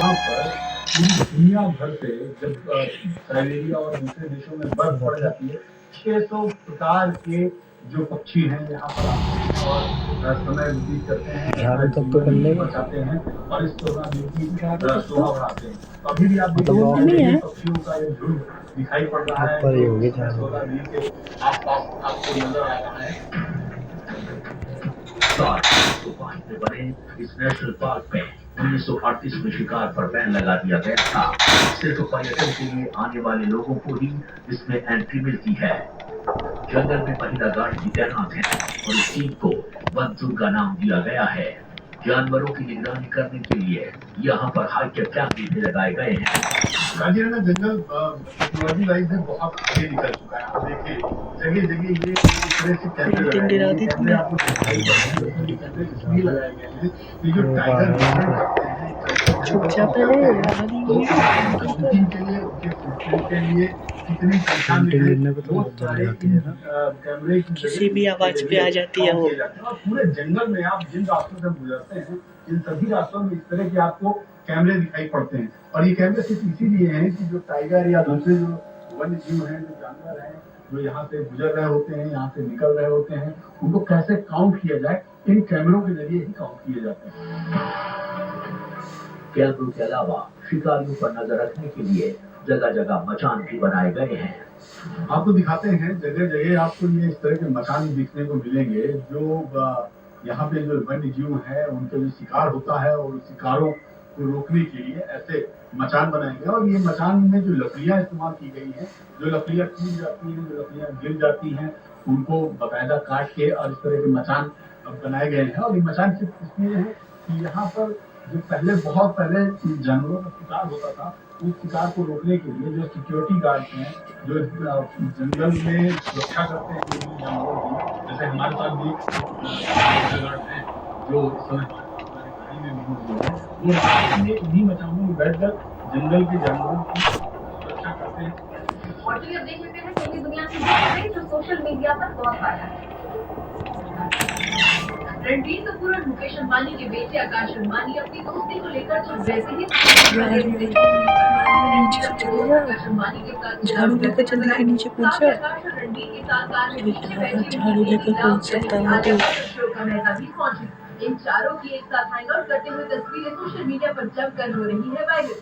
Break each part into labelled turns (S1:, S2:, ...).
S1: यहाँ पर पूरी दुनिया भर से जब साइबेरिया और दूसरे देशों में बर्फ पड़ जाती है, 600 प्रकार के जो पक्षी हैं यहाँ पर आते हैं और समय व्यतीत करते हैं, अपना
S2: झाड़ू तक तो कर
S1: जीवन
S2: लेगा।
S1: बचाते हैं और इस सोनाली की
S2: झाड़ू तक
S1: शोभा बढ़ाते हैं। तो अभी भी आप
S2: मतलब
S1: देखिए
S2: ऑफ नहीं है।
S1: पक्षियों का एक झुंड दिखाई पड़ रहा है
S2: ऊपर ही
S1: जो
S2: होगी
S1: इस समय
S2: झाड़ू।
S1: सोनाली के आसपास आपको नजर आ रहा है। में बने इस नेशनल पार्क में 1938 में शिकार पर बैन लगा दिया गया था। सिर्फ पर्यटन के लिए आने वाले लोगों को ही इसमें एंट्री मिलती है। जंगल में महिला गार्ड भी तैनात है और इस सीट को वन दुर्गा नाम दिया गया है। जानवरों की निगरानी करने के लिए यहाँ पर हाईटेक कैमरे भी लगाए गए हैं। काजीरंगा जंगल टेक्नोलॉजी वाइज में बहुत आगे निकल चुका है। आप देखिए जगह जगह ये इस तरह से कैमरे लगाए गए हैं। कैमरे आपको दिखाई पड़ रहे हैं, लेकिन ये कैमरे इसलिए लगाए गए हैं कि जो टाइगर विचरण करते हैं, तो काउंटिंग के लिए, उनके फुटप्रिंट के लिए कितनी संख्या में है वो सारे इन कैमरे की
S2: किसी भी आवाज पे आ जाती है वो।
S1: और पूरे जंगल में आप जिन रास्तों से गुजरते हैं, इन सभी रास्तों में इस तरह के आपको कैमरे दिखाई पड़ते हैं। और ये कैमरे सिर्फ इसीलिए हैं कि जो टाइगर या दूसरे जो वन्य जीव हैं, जो जानवर हैं, जो यहाँ से गुजर रहे होते हैं, यहाँ से निकल रहे होते हैं, उनको कैसे काउंट किया जाए, इन कैमरों के जरिए ही काउंट किए जाते हैं। कैमरों के अलावा शिकारियों पर नजर रखने के लिए जगह जगह मचान भी बनाए गए हैं। आपको दिखाते हैं जगह जगह आपको ये इस तरह के मकान दिखने को मिलेंगे जो यहाँ पे जो वन्य जीव है उनका जो शिकार होता है और शिकारों को रोकने के लिए ऐसे मचान बनाए गए। और ये मचान में जो लकड़ियां इस्तेमाल की गई हैं, जो लकड़ियां टूट जाती हैं, जो लकड़ियां गिर जाती हैं, उनको बाकायदा काट के और इस तरह के मचान बनाए गए हैं। और ये मचान सिर्फ इसलिए है कि यहाँ पर जो बहुत पहले जानवरों का शिकार होता था, उस शिकार को रोकने के लिए जो सिक्योरिटी गार्ड्स हैं, जो जंगल में सुरक्षा करते हैं जानवरों की, जैसे हमारे साथ भी गार्ड हैं जो इस समय हमारे गाड़ी में भी मौजूद है, वो रात में इन्हीं मचानों में बैठकर जंगल के जानवरों की सुरक्षा करते हैं। और तो ये देख लेते हैं कि दुनिया की जो सोशल मीडिया पर बहुत आया है। रणबीर कपूर और मुकेश अंबानी के बेटे आकाश अंबानी अपनी दोस्ती को लेकर जब वैसे ही
S2: झाड़ू लेकर जल्दी से नीचे पहुंच जा। झाड़ू लेकर पहुंच सकता है तो
S1: इन चारों की एक साथ हैंग आउट करते हुए तस्वीरें सोशल मीडिया पर जमकर हो रही है वायरल।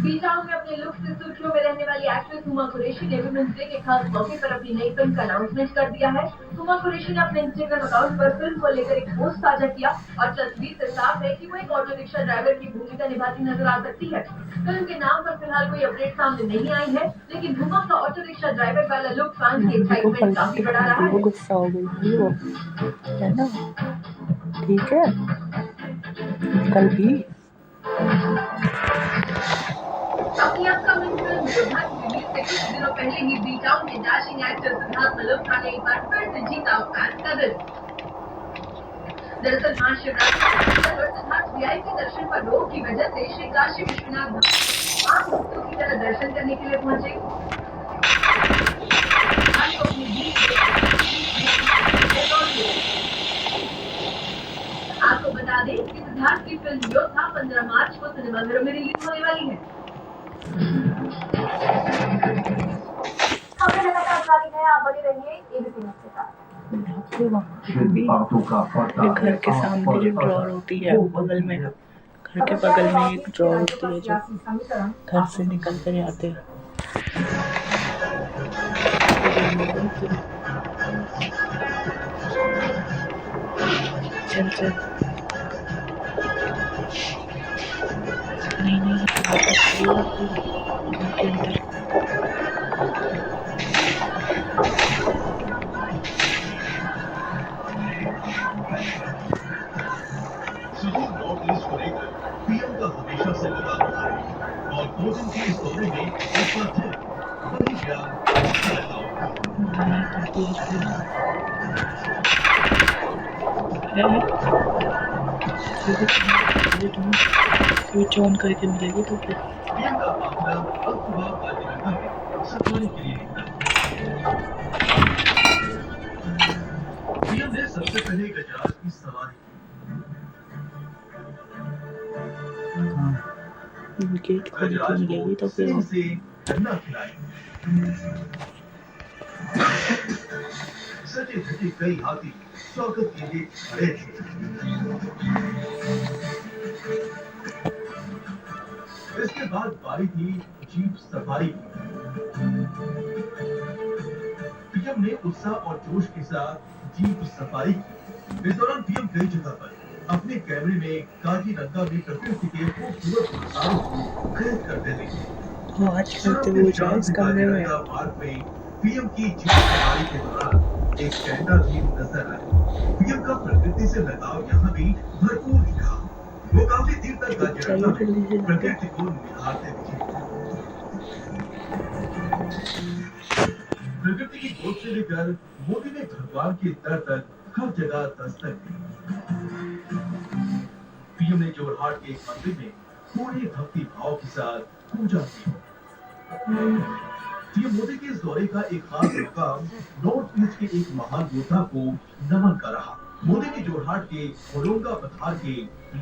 S1: बीटाउन में अपने लुक से सुर्खियों में रहने वाली एक्ट्रेस हुमा कुरैशी ने वुमेन्स डे के खास मौके पर अपनी नई फिल्म का अनाउंसमेंट कर दिया है। हुमा कुरैशी ने अपने इंस्टाग्राम अकाउंट पर फिल्म को लेकर एक पोस्ट साझा किया और तस्वीर से साफ है कि वो एक ऑटो रिक्शा ड्राइवर की भूमिका निभाती नजर आ सकती है। फिल्म के नाम पर फिलहाल कोई अपडेट सामने नहीं आई है, लेकिन हुमा का ऑटो रिक्शा ड्राइवर वाला लुक फैंस की एक्साइटमेंट काफी बढ़ा रहा है।
S2: गुस्सा हो गई वो, है ना? ठीक है, कल भी
S1: अपनी अपकमिंग फिल्म योद्धा की रिलीज से कुछ दिनों पहले ही बीटाउन के डैशिंग एक्टर सिद्धार्थ मल्होत्रा ने एक बार फिर से जीता फैंस का दिल। दरअसल महाशिवरात्रि पर सिद्धार्थ वीआईपी दर्शन पर रोक की वजह से श्री काशी विश्वनाथ आम भक्तों की तरह दर्शन करने के लिए पहुंचे। आपको बता दें कि सिद्धार्थ की फिल्म योद्धा 15 मार्च को सिनेमाघरों में रिलीज होने वाली है।
S3: हमें लगातार जारी है, आप बने रहिए एबीपी न्यूज़ के साथ।
S2: घर के सामने जो ड्रॉर होती है बगल में, घर के बगल में एक ड्रॉर होती है जो घर से निकल कर आते हैं। चल चल नहीं घर के अंदर
S4: नॉर्थ ईस्ट को लेकर पीएम का हमेशा से लगा रहा है और भोजन की इस दौरे में एक बार फिर वही प्यार
S2: स्विच ऑन करके मिलेगी तो फिर
S4: पीएम का मामला अल्पवाद काजीरंगा में सफाई के लिए निकला। पीएम ने सबसे पहले गजराज की सवारी
S2: गेट खोल के
S4: गजराज
S2: मिलेगी
S4: को
S2: तो फिर
S4: सिरों से ठंडा खिलाई। सजे धजे कई हाथी स्वागत के लिए खड़े थे। इसके बाद बारी थी जीप सफारी की। पीएम ने उत्साह और जोश के साथ जीप सफारी की। इस दौरान पीएम कई जगह पर अपने कैमरे में काजीरंगा में प्रकृति के खूबसूरत नजारों को कैद करते थे।
S2: आवाज करते हुए जाए इस कमरे में।
S4: पार्क में पीएम की जीप सफारी के दौरान एक कैंडा भी नजर आया। पीएम का प्रकृति से लगाव यहाँ भी भरपूर दिखा। वो काफी देर तक काजीरंगा में प्रकृति को निहारते दिखे। प्रकृति की गोद से लेकर मोदी ने भगवान के दर तक हर जगह दस्तक दी। पीएम ने जोरहाट के एक मंदिर में पूरे भक्ति भाव के साथ पूजा की। पीएम मोदी के इस दौरे का एक खास मुकाम नॉर्थ ईस्ट के एक महान योद्धा को नमन का रहा। मोदी ने जोरहाट के होलोंगा पठार के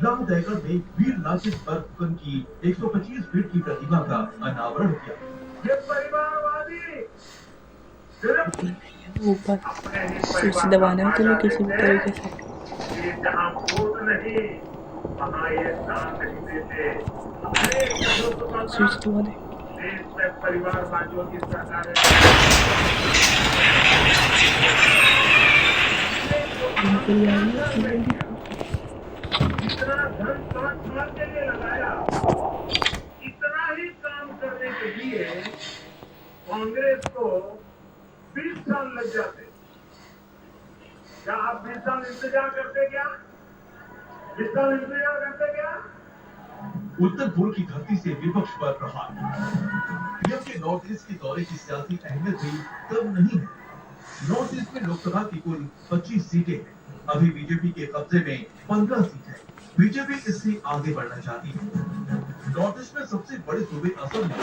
S4: लामदैगढ़ में वीर लासित बरफुकन की 125 फीट की प्रतिमा का अनावरण किया। ये परिवारवादी
S2: ऊपर स्विच दबाना है तुम्हें किसी भी तरीके से।
S5: जहाँ वोट नहीं वहाँ ये दान नहीं देते।
S2: स्विच दबा दे।
S5: देश में परिवारवादियों की सरकार इतना धन 5 साल के लिए लगाया, इतना ही काम करने के लिए कांग्रेस को 20 साल लग जाते। क्या आप 20 साल इंतजार करते क्या? 20 साल इंतजार करते क्या?
S4: उत्तर पूर्व की धरती से विपक्ष पर प्रहार। पीएम के नॉर्थ ईस्ट के दौरे की सियासी अहमियत भी कम नहीं है। नॉर्थ ईस्ट में लोकसभा की कुल 25 सीटें हैं। अभी बीजेपी के कब्जे में 15 सीट है। बीजेपी इससे आगे बढ़ना चाहती है। नॉर्थ ईस्ट में सबसे बड़े सूबे असम में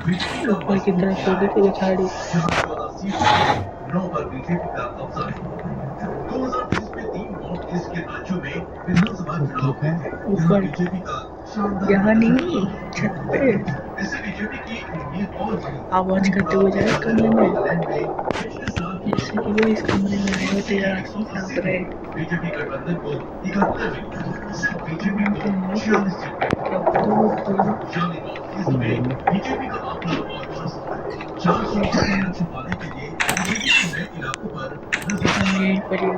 S4: बीजेपी का
S2: ऊपर की तरफ होगी फिर झाड़ी।
S4: 14 सीट 9 पर बीजेपी का कब्जा है। 2020 में 3 नॉर्थ ईस्ट के राज्यों में विधानसभा चुनाव हुए थे।
S2: ऊपर
S4: बीजेपी का
S2: यहाँ नहीं छत पे
S4: इससे बीजेपी की उम्मीद और बढ़ी।
S2: आवाज करते हुए जाए कमरे में।
S4: पिछले साल की
S2: जिससे कि वो इस कमरे में आए तो यार यहाँ पर है।
S4: बीजेपी गठबंधन को 71 मिली। सिर्फ बीजेपी को 46 सीट यानी नॉर्थ ईस्ट में बीजेपी का आंकड़ा और बढ़ सकता है। 400 सीट पाने के लिए बीजेपी के नए इलाकों पर नजर
S2: यहीं पर ही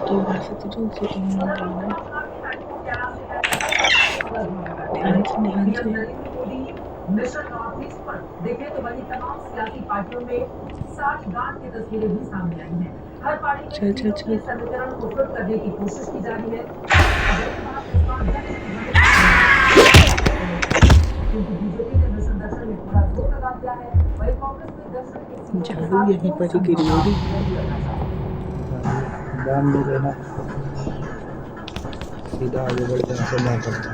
S2: तो वैसे तो जो उसे ध्यान से
S6: मिशन नॉर्थ ईस्ट पर देखें तो वही तमाम सियासी पार्टियों में 60 गांठ की तस्वीरें भी सामने आई हैं। हर पार्टी में समीकरण को फिट करने की कोशिश की जा रही है। क्योंकि बीजेपी ने मिशन दर्शन में पूरा जोर लगा दिया है, वही कांग्रेस ने दर्शन के
S2: झाड़ू यहीं पर ही गिरी होगी।
S7: दाम ले लेना, सीधा आगे बढ़ जाना से ना करता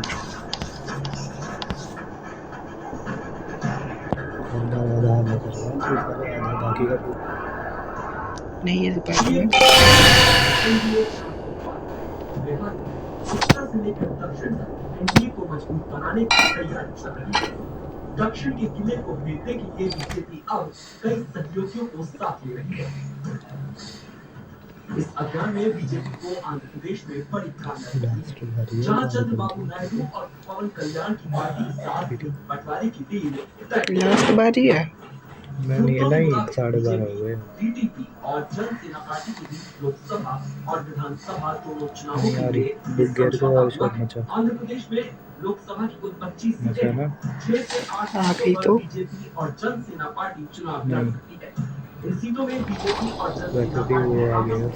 S7: बाकी का
S2: नहीं ये पार्टी
S8: उत्तर से लेकर दक्षिण तक एनडीए को मजबूत बनाने की तैयारी चल रही है। दक्षिण के किले को भेजने के लिए बीजेपी अब कई सहयोगियों को साथ ले रही है। इस अभियान में बीजेपी को आंध्र प्रदेश में बड़ी कामयाबी मिली, जहां चंद्रबाबू नायडू और पवन कल्याण की पार्टी के साथ बंटवारे की डील
S2: लास्ट बारी है।
S7: मैंने ये नहीं 12:30 हो गए।
S8: टीडीपी और जनसेना पार्टी के बीच लोकसभा और विधानसभा दोनों चुनावों के लिए आंध्र प्रदेश में लोकसभा की कुल 25 सीटें 6 से 8 सीटों पर बीजेपी और जनसेना पार्टी चुनाव लड़ सकती है। इन सीटों में बीजेपी और जनसेना पार्टी
S7: यार बोलो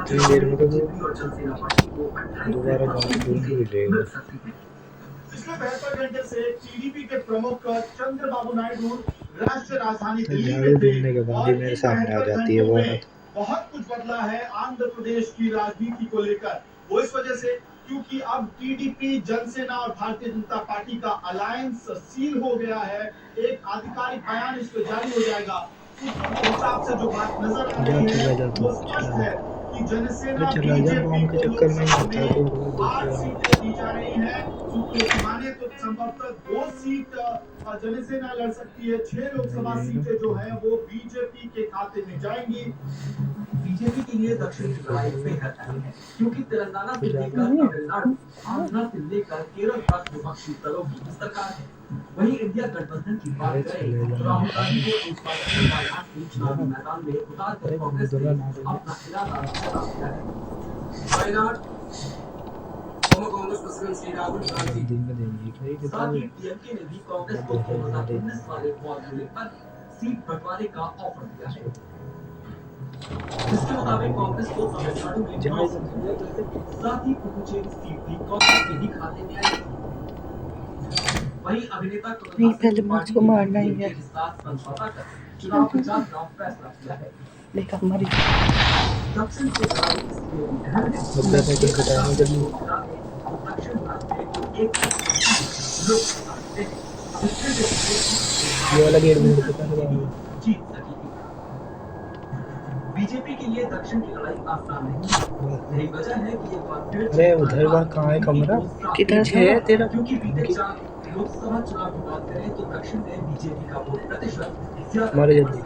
S7: इतनी देर में तो दोबारा मिल सकती है।
S1: पिछले 72 घंटे से टीडीपी के प्रमुख चंद्रबाबू नायडू राष्ट्रीय राजधानी दिल्ली
S7: झाड़ू ढूंढने के बाद ही मेरे सामने आ जाती है।
S1: बहुत कुछ बदला है आंध्र प्रदेश की राजनीति को लेकर। वो इस वजह से
S4: क्योंकि अब टीडीपी, जनसेना और भारतीय जनता पार्टी का अलायंस सील हो गया है। एक आधिकारिक बयान इस पर जारी हो जाएगा। सूत्रों के हिसाब से जो बात नजर आ रही है वो स्पष्ट है कि जनसेना बीजेपी को लोकसभा में 8 सीटें दी जा रही हैं। सूत्रों की माने तो संभवतः 2 सीट जनसेना लड़ सकती है। 6 लोकसभा सीटें जो है वो बीजेपी के खाते में जाएंगी। बीजेपी के लिए दक्षिण की लड़ाई बेहद अहम है, क्योंकि तेलंगाना से लेकर तमिलनाडु, आंध्र से लेकर केरल तक विपक्षी दलों की सरकार है। वहीं इंडिया गठबंधन की बात करें तो राहुल गांधी को इस बार वायनाड के चुनावी मैदान में उतार कर कांग्रेस ने अपना इरादा बता दिया है। वायनाड कांग्रेस प्रेसिडेंट श्री राहुल गांधी साथ ही डीएमके ने भी कांग्रेस को 2019 वाले फॉर्मूले पर सीट बंटवारे का ऑफर दिया है। इसके मुताबिक कांग्रेस को तमिलनाडु में 9 सीटें, साथ ही पुडुचेरी सीट भी कांग्रेस के ही खाते में आएगी। वहीं अभिनेता
S2: नहीं, पहले मुझको मारना ही है।
S4: समझौता कर चुनाव प्रचार का फैसला किया है।
S2: देखा हमारी
S4: दक्षिण के चुनाव इसलिए अहम है दक्षिण भारत में एक लोकसभा है
S7: ये वाला गेट भी पता नहीं
S4: जीत सकेगी। बीजेपी के लिए दक्षिण की लड़ाई आसान नहीं है। यही वजह है कि एक बार फिर
S7: अरे उधर वहाँ कहाँ है कमरा
S2: किधर है तेरा?
S4: क्योंकि बीते 4 लोकसभा चुनाव की बात करें तो दक्षिण में बीजेपी का वोट प्रतिशत ज्यादा
S7: हमारे जल्दी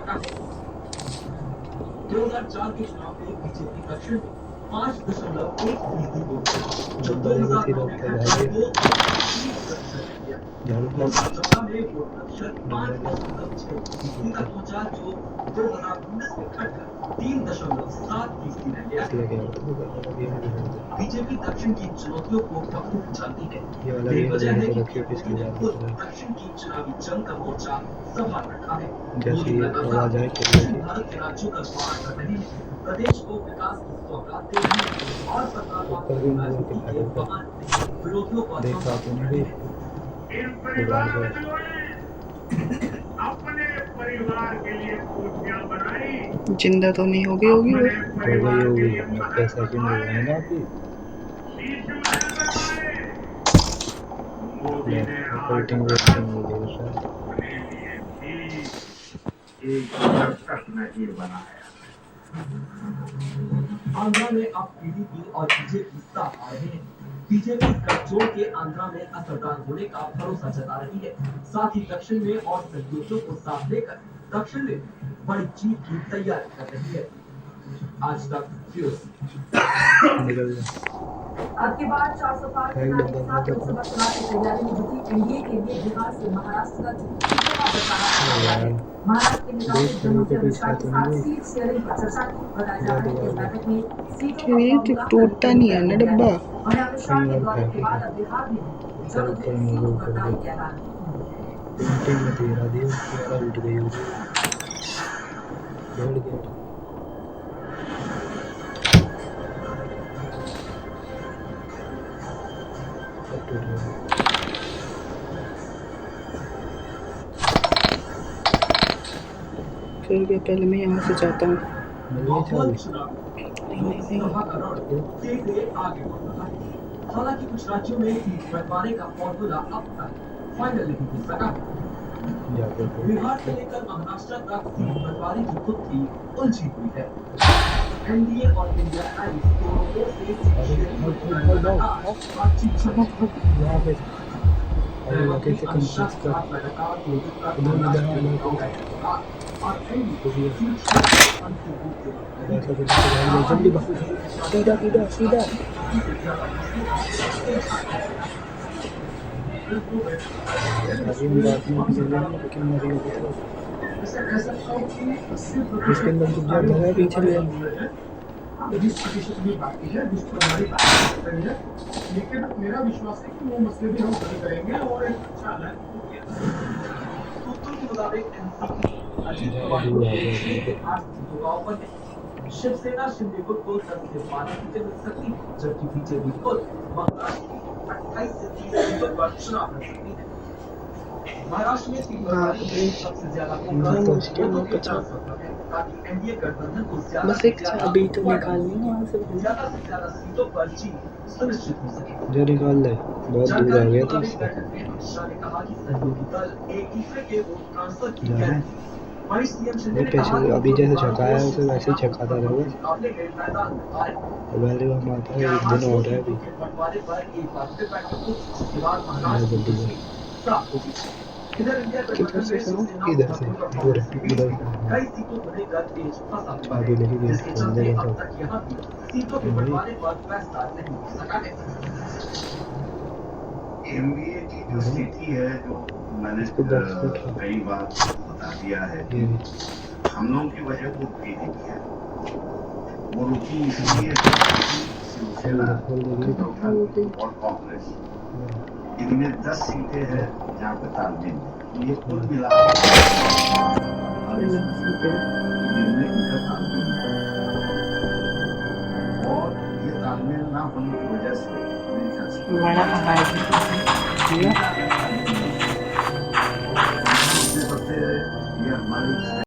S4: 2004 के चुनाव में बीजेपी दक्षिण में 5.1% वोट, जो 2009 में घटकर 2.3% किया। 2014 में वोट प्रतिशत 5.6% तक पहुंचा, जो 2019 में घटकर 3.7% रह गया। बीजेपी दक्षिण की चुनौतियों को बखूबी जानती है। यही वजह है कि बीजेपी ने खुद दक्षिण की चुनावी जंग का मोर्चा संभाल रखा है। मोदी लगातार दक्षिण भारत के राज्यों का दौरा कर रहे हैं, प्रदेश को विकास की सौगात दे रहे हैं और सरकारवाद की राजनीति के बहाने विरोधियों को
S5: इन परिवार अपने परिवार के लिए कुर्सियां बनाई।
S2: जिंदा तो नहीं होगी होगी वो।
S7: पैसा क्यों नहीं है ना अभी
S5: मोदी ने
S7: ऑपरेटिंग
S5: एक दस्तक नहीं बनाया।
S8: आंध्रा में अब टीडीपी और बीजेपी साथ आ रहे हैं। बीजेपी गठजोड़ के आंध्रा में असरदार होने का भरोसा जता रही है। साथ ही दक्षिण में और सहयोगियों को साथ लेकर दक्षिण में बड़ी जीत की तैयारी कर रही है। आज तक
S6: अब के बाद 400 पार कराने के साथ लोकसभा चुनाव की तैयारी में जुटी एनडीए के लिए बिहार से महाराष्ट्र तक महाराष्ट्र के नेताओं ने जम्मू से अमित के साथ सीट शेयरिंग पर चर्चा की। बताया जा रहा है कि इस बैठक में सीटों का
S2: टूटता नहीं है ना डब्बा।
S6: और अमित शाह के दौरे के बाद अब बिहार में जल्द सीटों पर दाई के ऐलान।
S7: में तेरा दे उसकी उठ गई होगी बढ़ गया।
S2: फिर क्या, पहले मैं यहाँ से जाता हूँ।
S8: हालांकि कुछ राज्यों में सीट बंटवारे का फॉर्मूला अब तक फाइनल नहीं हो सका। बिहार से लेकर महाराष्ट्र तक सीट बंटवारे की गुत्थी उलझी हुई है। एनडीए और इंडिया अलायंस दोनों ओर से सीट शेयरिंग पर बातचीत चल रही है।
S7: कैसे कंफ्यूज कर सीधा सीधा सीधा इसके अंदर कुछ ज्यादा है पीछे
S1: लेकिन मेरा विश्वास है कि वो मसले भी हम हल करेंगे और एक अच्छा अलग
S8: सूत्रों के मुताबिक अजीत पवार को 8 सीटों का ऑफर है। शिवसेना शिंदे गुट को 10 से 12 सीटें मिल सकती है, जबकि बीजेपी खुद महाराष्ट्र की 28 से 30 सीटों पर चुनाव लड़ सकती है। महाराष्ट्र में 3 बार सबसे ज्यादा
S2: मुश्किल में बचा
S8: ताकि एनडीए गठबंधन को ज्यादा
S2: बस एक चाबी तो निकालनी है वहाँ से
S8: ज्यादा से ज्यादा सीटों पर जीत सुनिश्चित हो सके।
S7: जो निकाल ले बहुत दूर आ गया था इससे
S8: अमित शाह ने कहा कि सहयोगी दल एक दूसरे के वोट ट्रांसफर की
S7: जा रहे हैं।
S8: वहीं सीएम शिंदे
S7: वो
S8: ने कहा
S7: कैसे
S8: कि
S7: अभी जैसे छकाया है उसे वैसे ही छकाता रहेगा
S8: मुकाबले में मैदान में आए।
S7: पहले वो मारता है एक दिन हो रहा है अभी
S8: बंटवारे पर एक बार फिर बैठक हुई, जिसके बाद
S7: मैं
S8: महाराष्ट्र
S7: जल्दी
S8: की
S7: से
S8: स्थिति साफ हो गई। इधर इंडिया गठबंधन में शिवसेना
S7: इधर से
S8: और
S7: इधर
S8: कांग्रेस के बीच
S7: इधर
S8: कई सीटों को लेकर तेज फंसा हुआ
S7: चाबी लेके
S8: है,
S7: गए
S8: जिसके चलते
S7: अंदर
S8: अब
S7: बैठो
S8: तक यहाँ भी सीटों के बंटवारे पर फैसला नहीं हो सका है।
S1: एमबीए की जो स्थिति है जो मैंने
S7: इसको 10 फुट है।
S1: कई बार बता दिया है कि
S7: ये
S1: हम लोगों की वजह वो रुकी नहीं है। वो रुकी इसलिए है कि शिवसेना गठबंधन और कांग्रेस इनमें 10 सीटें हैं जहाँ पे तालमेल है। ये कुल मिलाकर जिनमें इनका तालमेल है और ये तालमेल ना होने की वजह से
S2: बड़ा पहाड़
S1: सबसे ये हमारी